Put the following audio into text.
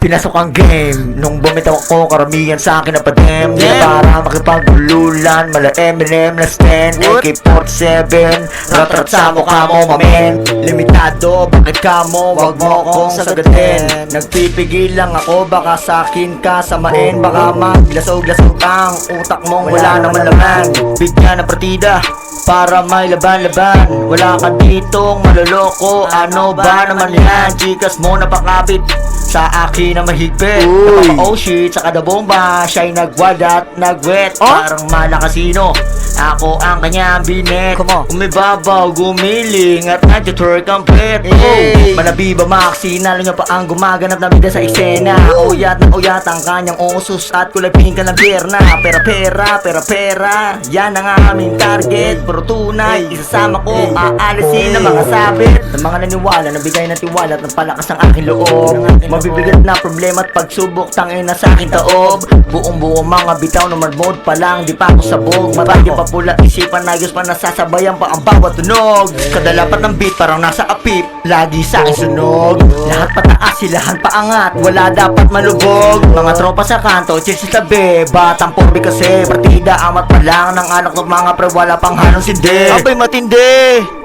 Pinasok ang game. Nung bumitaw ako, karamihan sa akin na padem. Di na para makipagululan. Mala Eminem na stand, AK-47 rat-rat sa mukha mo, mamen. Limitado, bakit ka mo? Wag mo kong sagatin. Nagpipigil lang ako, baka sa'kin ka samain. Baka maglasog-lasog ang utak mong wala naman laman. Bigyan ng partida para may laban-laban. Wala ka ditong maloloko. Ano ba naman yan? Chikas mo napakapit sa akin na mahigpit. Napaka-oh shit, saka na bomba. Siya'y nagwad at nagwet. Parang malakasino, ako ang kanyang binet. Umibabaw, gumiling at nag-twerk ang pet. Manabi ba maxi, nalo niya pa ang gumaganap na bida sa eksena. Oyat na oyat ang kanyang usos at kulay pink ka ng bierna. Pera, yan ang aming target. Pero tunay, isasama ko, aalisin ang mga sabit ng mga naniwala, nabigay ng tiwala at napalakas ang aking loob. Mabibigat na problema at pagsubok, tangin na sa aking taob. Buong mga bitaw na mode pa lang, di pa ako sabog. Marami pa pula, isipan ayos pa, nasasabayan pa ang bawat tunog. Kadalapat ng beat parang nasa apip, lagi sa akin sunog. Lahat pataas, silahan paangat, wala dapat malubog. Mga tropa sa kanto, chill sa tabi, batang porbi kasi partida, amat pa lang ng anak ng mga pre, wala pang hanong sindi. Abay matindi.